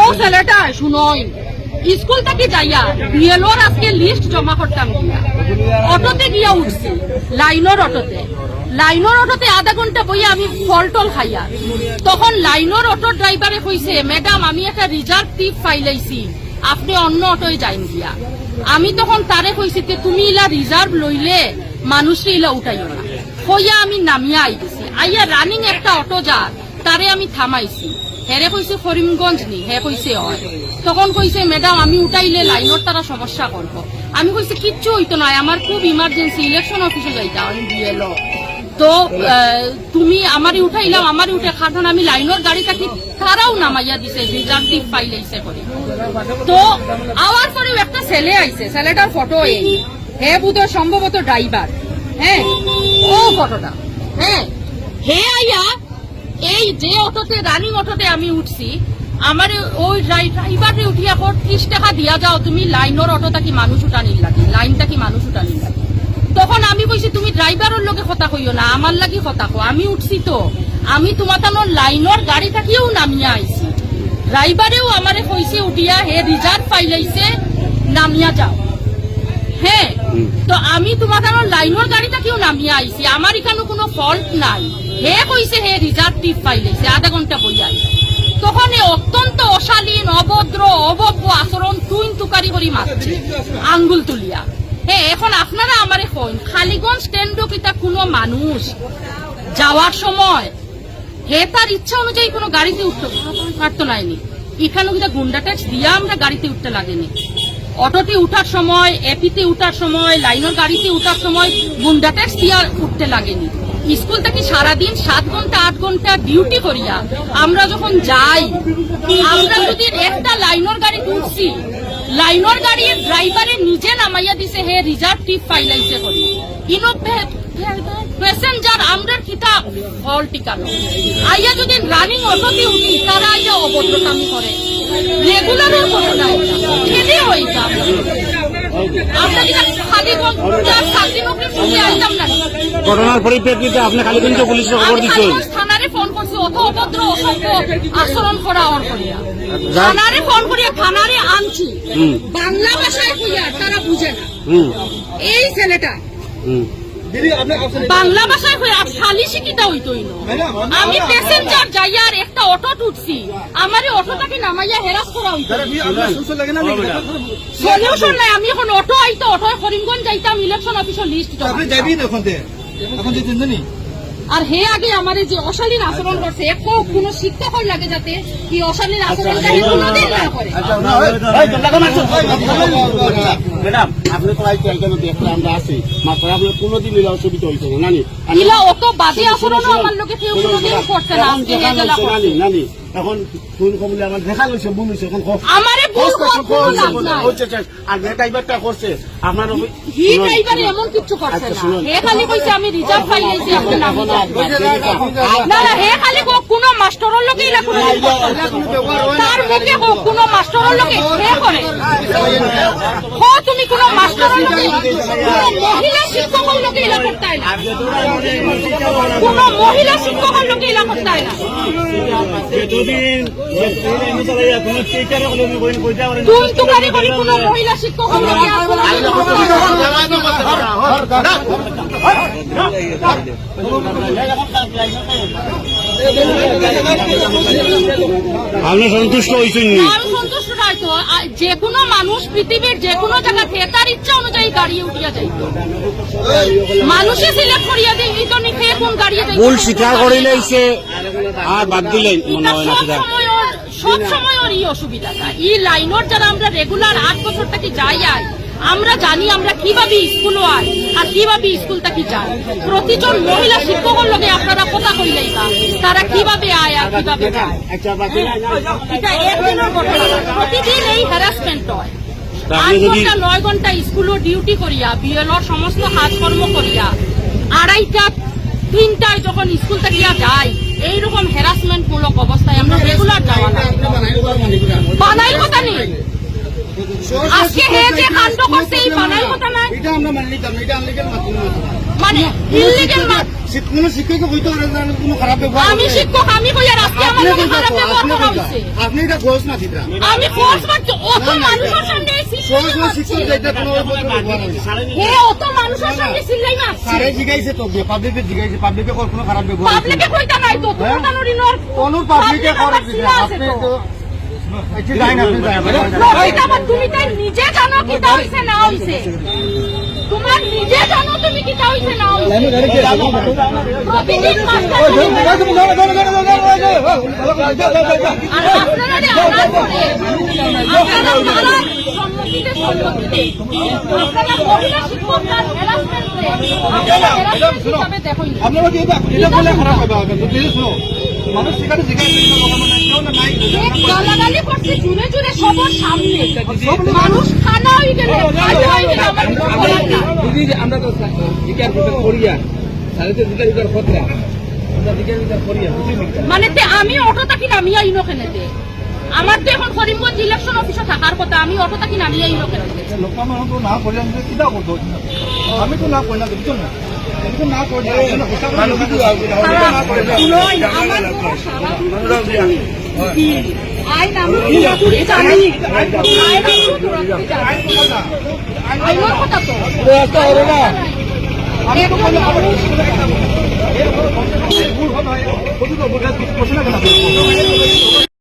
ও ছেলেটা শুনই স্কুল থেকে যাইয়া বিএলওর আজকে লিস্ট জমা করতাম গিয়া অটোতে গিয়া উঠছি লাইনের অটোতে আধা ঘন্টা বইয়া আমি ফল টল খাইয়া তখন লাইনের অটো ড্রাইভারে কইছে ম্যাডাম আমি একটা রিজার্ভ টিপ ফাইলাইছি আপনি অন্য অটোয় যাইন গিয়া আমি তখন তারে কইছি তুমি ইলা রিজার্ভ লইলে মানুষে ইলা উঠাইও না কইয়া আমি নামিয়া আইতেছি আইয়া রানিং একটা অটো যা তারে আমি থামাইছি হেরে কইছে করিমগঞ্জ নি হে কইছে হয় তখন কইছে ম্যাডাম আমি উঠাইলে লাইনের তারা সমস্যা করবো আমি কইছি কিচ্ছু হইতো না আমার খুব ইমার্জেন্সি ইলেকশন অফিসে যাইতা আমি বিএলও তো তুমি আমারই উঠাইলাম আমারই উঠে খাটান আমি লাইনের গাড়িটাকে তারাও নামাইয়া দিছে রিজার্ভ টিপ ফাইলাইছে করে তো আওয়ার পরেও একটা ছেলে আইছে ছেলেটার ফটো এই হে বুধ সম্ভবত ড্রাইভার হ্যাঁ ও ফটোটা হ্যাঁ হে আইয়া এই যে অটোতে রানিং অটোতে আমি উঠছি আমার ওই ড্রাইভারে উঠিয়া 30 টাকা দিয়া যাও তুমি লাইনের অটোটা কি মানুষ উঠানির লাগে লাইনটা কি মানুষ উঠানির লাগে তখন আমি কইছি তুমি ড্রাইভারের লগে কথা কইও না আমার লাগি কথা কো আমি উঠছি তো আমি তোমার লাইনের গাড়ি থাকিও নামিয়া আইছি ড্রাইভারেও আমারে কইছে উঠিয়া হে রিজার্ভ ফাইলাইছে নামিয়া যাও হ্যাঁ তো আমি তোমার লাইনের গাড়িটাকেও নামিয়া আইছি আমার এখানে কোনো ফল্ট নাই হে কইছে হে রিজার্ভ টিপ ফাইলাইছে আধা ঘন্টা বইয়া তখন অত্যন্ত অশালীন অভদ্র অভব্য আচরণ তুকারি করি মারছে আঙ্গুল তুলিয়া হ্যাঁ এখন আপনারা আমারে কইন খালিগঞ্জ স্ট্যান্ডও কিতা কোনো মানুষ যাওয়ার সময় হে তার ইচ্ছা অনুযায়ী কোনো গাড়িতে উঠতে পারতো নাইনি এখানে কিতা গুন্ডা ট্যাক্স দিয়া আমরা গাড়িতে উঠতে লাগেনি অটোতে উঠার সময় এপিতে উঠার সময় লাইনের গাড়িতে উঠার সময় গুন্ডা ট্যাক্স দিয়া উঠতে লাগেনি স্কুল থেকে সারাদিন 7 ঘন্টা 8 ঘন্টা ডিউটি করিয়া আমরা যখন যাই আমরা যদি একটা লাইনের গাড়ি উঠছি লাইনের গাড়ির ড্রাইভারে নিজে নামাইয়া দিছে হে রিজার্ভ টিপ ফাইলাইছে করি ইনো প্যাসেঞ্জার আমরা কিতাব হল টিকানো আইয়া যদি রানিং অটোতে উঠি তারা আইয়া অভদ্রতামি করে রেগুলারের কোনো নাই খেলে হয়ে যাবে আমরা কি খালি চাকরি নকরি খুঁজে আইতাম না ঘটনার পরিপ্রেক্ষিতে আপনি খালিগঞ্জ পুলিশে খবর দিচ্ছেন থানারে ফোন করছি অত অভদ্র অসভ্য আচরণ করা ওর করিয়া থানারে ফোন করিয়া থানারে আনছি বাংলা ভাষায় কইয়া তারা বুঝে না এই ছেলেটা বাংলা ভাষায় হয়ে খালি শিখিতা হইতই আমি প্যাসেঞ্জার যাইয়া আর একটা অটো উঠছি আমার অটোটাকে নামাইয়া হেরাস করা হইতো সলিউশন নাই আমি এখন অটো আইতো অটো করিমগঞ্জ যাইতাম ইলেকশন অফিসের লিস্ট আর হে আগে আমার যে অশালীন আচরণ করছে কোনো শিক্ষক লাগে যাতে কি অশালীন আচরণটা কোনোদিন না করে ম্যাডাম আপনি তো আইতেন দেখলে আমরা আছি মাত্র আপনার কোনোদিন এলা অসুবিধা হয়েছে না নানি এলা অত বাজে আচরণ আমার লোকে কেউ কোনোদিন করছে না নানি এখন ফোন কমলে আমার দেখা গেছে ভুল হয়েছে এখন আমারে আর ড্রাইভারটা করছে আপনার হি ড্রাইভার এমন কিছু করছে না হে খালি কইছে আমি রিজার্ভ ফাইলাইছি আপনি নাম না না হে খালি কোনো মাস্টারের লোকে এলা কোনো তার মুখে কোনো মাস্টারের লোকে হে করে তুমি কোনো মাস্টারের লোকে মহিলা শিক্ষকের লোকে এলা করতে না কোনো মহিলা শিক্ষকের লোকে এলা করতে না তুকারি করি কোনো মহিলা শিক্ষক আপনি সন্তুষ্ট হয়েছেন সন্তুষ্ট নয় তো যে কোনো মানুষ পৃথিবীর যে কোনো জায়গাতে তার ইচ্ছা অনুযায়ী গাড়িয়ে উঠিয়া যাই মানুষে সিলেক্ট করিয়া দেয় এই তো নিখে কোন গাড়িয়ে যাই ভুল স্বীকার করে লাইছে আর বাদ দিলেন মনে হয় না সব সময় ওর এই অসুবিধাটা এই লাইনের যারা আমরা রেগুলার 8 বছর থেকে যাই আমরা জানি আমরা কিভাবে স্কুলও আই আর কিভাবে স্কুলটা কি যাই প্রতিজন মহিলা শিক্ষকের লগে আপনারা কথা কইলেই না তারা কিভাবে আয় আর কিভাবে যায় এটা একদিনের ঘটনা প্রতিদিন এই হ্যারাসমেন্ট হয় 8 ঘন্টা 9 ঘন্টা স্কুলও ডিউটি করিয়া বিএলওর সমস্ত কাজকর্ম করিয়া 2:30টা 3টায় যখন স্কুল থেকে যাই এইরকম হ্যারাসমেন্ট মূলক অবস্থায় আমরা রেগুলার যাওয়া না বানাই কথা নেই আজকে হে যে কাণ্ড করছে এই বানাই কথা না এটা আমরা মানি নিতাম এটা আনলিগেল মাত্র মানে ইলিগেল কোনো শিক্ষক হইতে পারে না, কোনো খারাপ ব্যবহার আমি করে। শিক্ষক আমি কই আর আজকে আমার আপনি লগে কইতা খারাপ তো, ব্যবহার আপনি করা কইতা। হইছে আপনি এটা ঘোষ না দিতা। আমি ফোর্স মারছি অত মানুষের সামনে এই সহজ সিল্লাই কোনো শিক্ষক মারছি যাইতে কোনো ব্যবহার হইছে। হে অত মানুষের সামনে সিল্লাই মারছি স্যারে জিগাইছে তো, পাবলিকে জিগাইছে, পাবলিকে কোনো খারাপ ব্যবহার হইছে। পাবলিকে কইতা নাই তো তোমার কানুরি নর কোন পাবলিকে করে দিছে, আপনি তো এটি যাই না, আপনি যাই না। তুমি তাই নিজে জানো কি তা হইছে না হইছে তোমার নিজে জানো তুমি কি তা হইছে না হইছে প্রতিদিন মাস্টার আর আপনারা যে আওয়াজ করে আপনারা মারার সম্মুখীনে আপনারা মহিলা শিক্ষকরা হ্যারাসমেন্ট করে আপনারা হ্যারাসমেন্ট হিসাবে দেখুন আপনারা কি এটা বলে খারাপ হবে? আপনি শুনো, মানুষ সেখানে জিগাইছে কেউ না নাই। গালাগালি করছে জুড়ে জুড়ে সবার সামনে মানুষ খানা হয়ে গেলে খালি হয়ে গেলে আমার কিছু বলার না। আমরা তো জিজ্ঞার বিচার করিয়া তাহলে তো জিজ্ঞার বিচার করতে আমরা জিজ্ঞার বিচার করিয়া বুঝলি মানে তে আমি অটো থাকি নামিয়া ইনো কেনেতে আমার তো এখন করিমগঞ্জ ইলেকশন অফিসে থাকার কথা আমি অটো থাকি নামিয়া ইনো কেনেতে লোক মানুষ তো না করলেন যে কিটা করতো, আমি তো না করলাম, বুঝছো না, আমি তো না করলাম, আমার কোনো সারা আইন আমি জানি আইনের কথা তো আমি তো করলে আবার ভুল হবে,